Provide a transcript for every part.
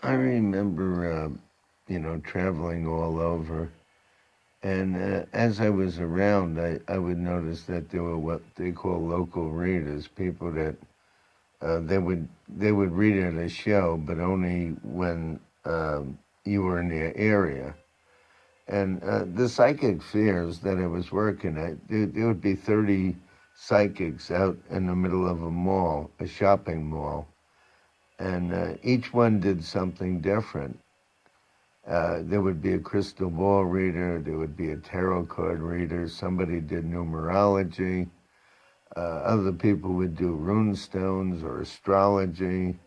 I remember, traveling all over. And as I was around, I would notice that there were what they call local readers, people that they would read at a show, but only when you were in their area. And the psychic fairs that I was working at, there would be 30 psychics out in the middle of a mall, a shopping mall, and each one did something different. There would be a crystal ball reader, there would be a tarot card reader, somebody did numerology, other people would do rune stones or astrology.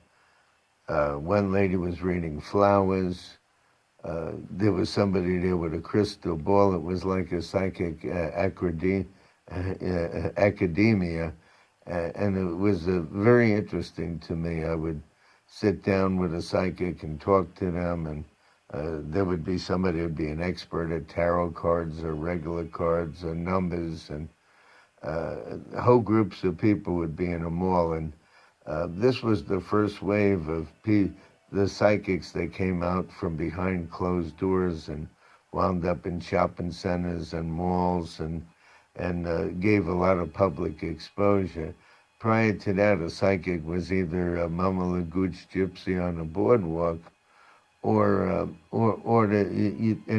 One lady was reading flowers. There was somebody there with a crystal ball. It was like a psychic academia, and it was very interesting to me. I would sit down with a psychic and talk to them, and there would be somebody who would be an expert at tarot cards or regular cards or numbers, and whole groups of people would be in a mall. And this was the first wave of the psychics that came out from behind closed doors and wound up in shopping centers and malls and gave a lot of public exposure. Prior to that, a psychic was either a Mama Lagooch gypsy on a boardwalk, in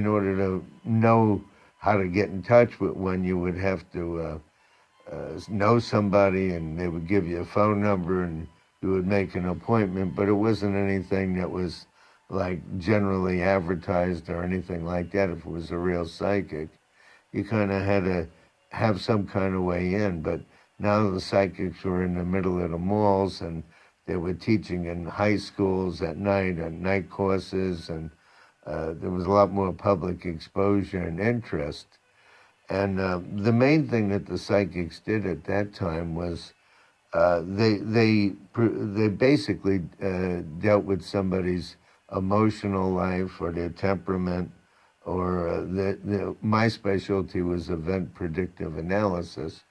order to know how to get in touch with one, you would have to know somebody, and they would give you a phone number, and you would make an appointment. But it wasn't anything that was like generally advertised or anything like that. If it was a real psychic, you kind of had to have some kind of way in. But now the psychics were in the middle of the malls, and they were teaching in high schools at night courses, and there was a lot more public exposure and interest. And the main thing that the psychics did at that time was they basically dealt with somebody's emotional life or their temperament, or my specialty was event predictive analysis,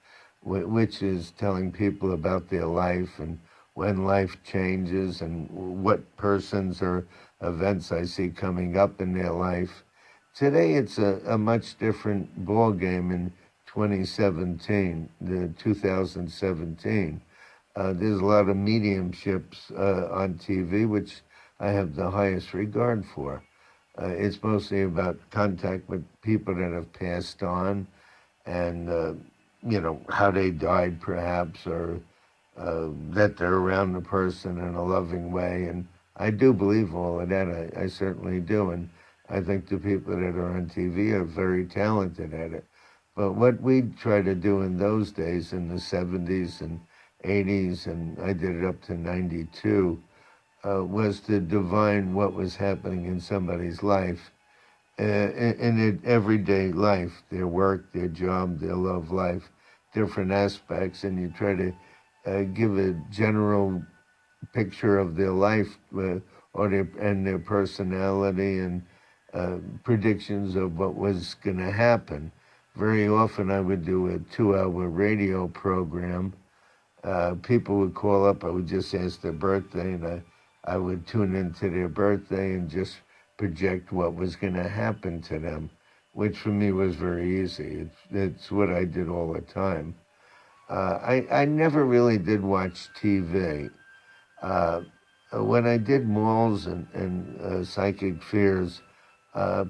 which is telling people about their life and when life changes and what persons or events I see coming up in their life. Today, it's a much different ball game in 2017, the 2017. There's a lot of mediumships on TV, which I have the highest regard for. It's mostly about contact with people that have passed on, and how they died, perhaps, or that they're around the person in a loving way. And I do believe all of that. I certainly do. And I think the people that are on TV are very talented at it. But what we tried to do in those days, in the 70s and 80s, and I did it up to 92, was to divine what was happening in somebody's life, in their everyday life, their work, their job, their love life, different aspects, and you try to give a general picture of their life, and their personality, and predictions of what was going to happen. Very often I would do a 2-hour radio program. People would call up, I would just ask their birthday, and I would tune into their birthday and just project what was going to happen to them, which for me was very easy. It's what I did all the time. I never really did watch TV. When I did malls and psychic fairs,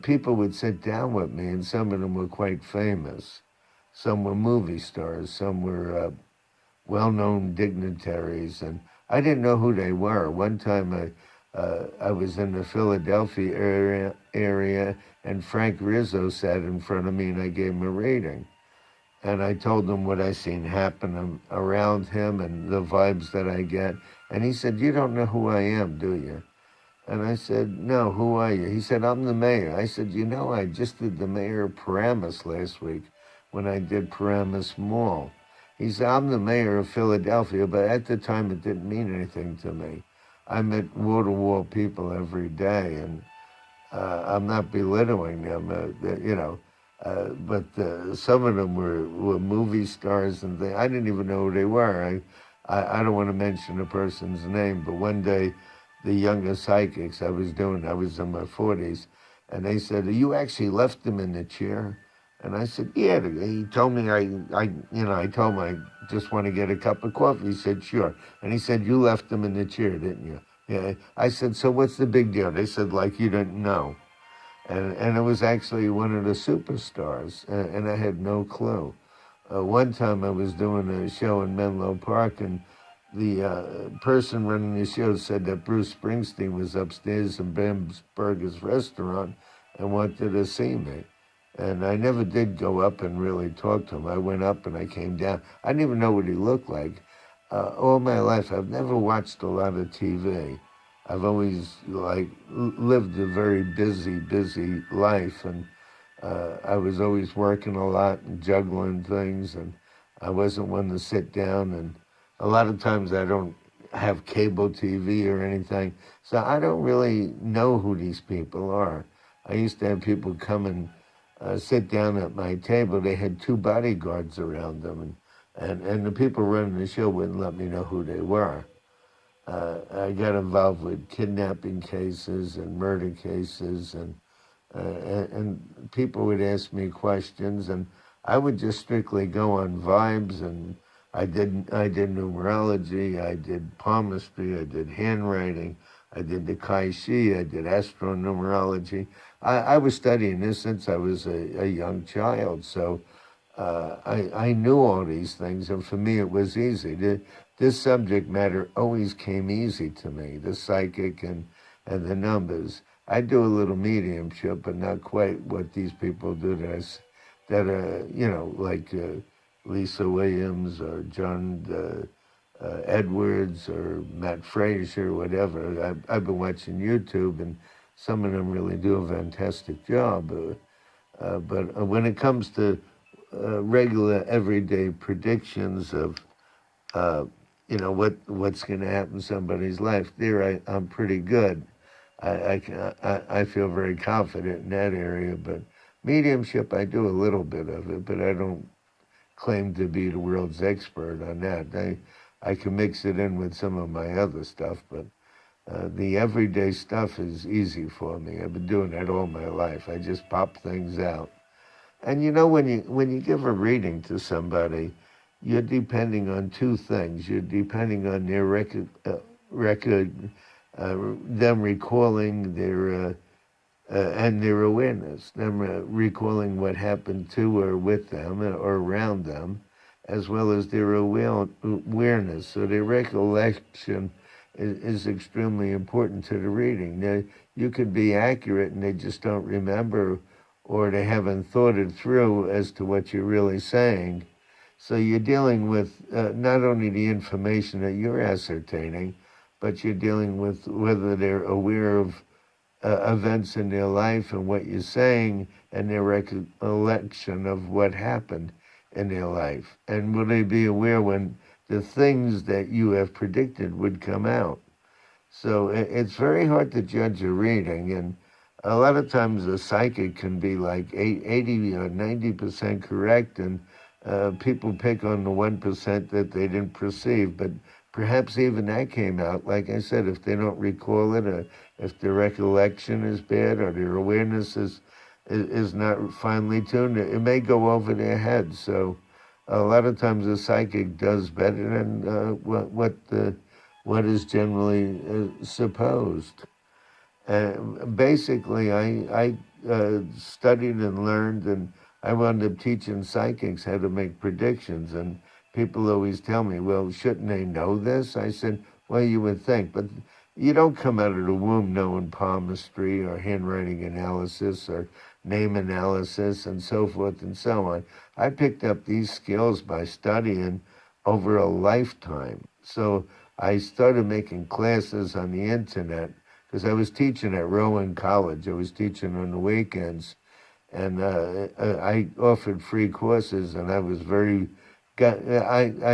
people would sit down with me, and some of them were quite famous. Some were movie stars, some were well-known dignitaries, and I didn't know who they were. One time I was in the Philadelphia area, and Frank Rizzo sat in front of me, and I gave him a reading. And I told him what I seen happen around him and the vibes that I get. And he said, "You don't know who I am, do you?" And I said, "No, who are you?" He said, "I'm the mayor." I said, I just did the mayor of Paramus last week when I did Paramus Mall." He said, "I'm the mayor of Philadelphia," but at the time it didn't mean anything to me. I met wall-to-wall people every day, and I'm not belittling them, but some of them were movie stars and things. I didn't even know who they were. I don't want to mention a person's name, but one day the younger psychics I was in my 40s, and they said, "You actually left him in the chair?" And I said, "Yeah." He told me I told him I just want to get a cup of coffee. He said, "Sure." And he said, "You left him in the chair, didn't you?" Yeah. I said, "So what's the big deal?" They said, "Like you didn't know." And it was actually one of the superstars, and I had no clue. One time I was doing a show in Menlo Park, and the person running the show said that Bruce Springsteen was upstairs in Bam's Burgers restaurant and wanted to see me. And I never did go up and really talk to him. I went up and I came down. I didn't even know what he looked like. All my life, I've never watched a lot of TV. I've always lived a very busy life, and I was always working a lot and juggling things, and I wasn't one to sit down. And a lot of times I don't have cable TV or anything, so I don't really know who these people are. I used to have people come and sit down at my table. They had two bodyguards around them, and the people running the show wouldn't let me know who they were. I got involved with kidnapping cases and murder cases, and people would ask me questions, and I would just strictly go on vibes. And I did numerology, I did palmistry, I did handwriting, I did the kai chi, I did astronumerology. I was studying this since I was a young child, so I knew all these things, and for me it was easy. This subject matter always came easy to me, the psychic and the numbers. I do a little mediumship, but not quite what these people do that are, like Lisa Williams or John Edwards or Matt Frazier, whatever. I've been watching YouTube, and some of them really do a fantastic job. But when it comes to regular, everyday predictions of what's going to happen in somebody's life, I'm pretty good. I feel very confident in that area, but mediumship, I do a little bit of it, but I don't claim to be the world's expert on that. I can mix it in with some of my other stuff, but the everyday stuff is easy for me. I've been doing that all my life. I just pop things out. And when you give a reading to somebody, you're depending on two things. You're depending on their record, them recalling their and their awareness, them recalling what happened to or with them or around them, as well as their awareness. So their recollection is extremely important to the reading. Now, you could be accurate and they just don't remember, or they haven't thought it through as to what you're really saying. So you're dealing with not only the information that you're ascertaining, but you're dealing with whether they're aware of events in their life and what you're saying and their recollection of what happened in their life. And will they be aware when the things that you have predicted would come out? So it's very hard to judge a reading, and a lot of times a psychic can be like 80 or 90% correct, and people pick on the 1% that they didn't perceive, but perhaps even that came out. Like I said, if they don't recall it, or if their recollection is bad, or their awareness is not finely tuned, it may go over their head. So a lot of times a psychic does better than what is generally supposed. Basically, I studied and learned, and I wound up teaching psychics how to make predictions. And people always tell me, well, shouldn't they know this? I said, well, you would think, but you don't come out of the womb knowing palmistry or handwriting analysis or name analysis and so forth and so on. I picked up these skills by studying over a lifetime. So I started making classes on the internet because I was teaching at Rowan College. I was teaching on the weekends, and I offered free courses, and I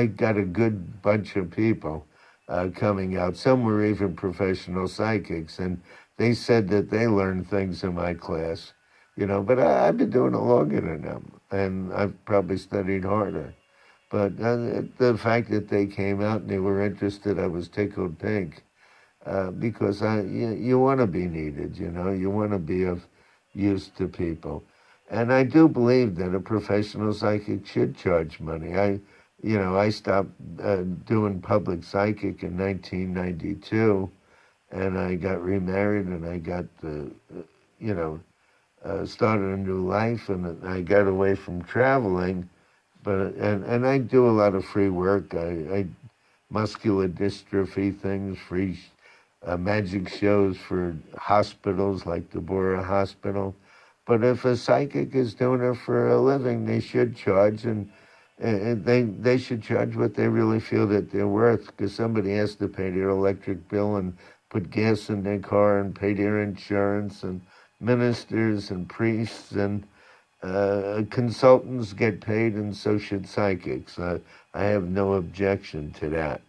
got a good bunch of people coming out. Some were even professional psychics, and they said that they learned things in my class, but I've been doing it longer than them, and I've probably studied harder. But the fact that they came out and they were interested, I was tickled pink. because you want to be needed, you want to be of use to people. And I do believe that a professional psychic should charge money. I stopped doing public psychic in 1992, and I got remarried, and I got, you know, started a new life, and I got away from traveling. And I do a lot of free work. I muscular dystrophy things, free magic shows for hospitals like the Bora Hospital. But if a psychic is doing it for a living, they should charge, and they should charge what they really feel that they're worth, because somebody has to pay their electric bill and put gas in their car and pay their insurance, and ministers and priests and consultants get paid, and so should psychics. I have no objection to that.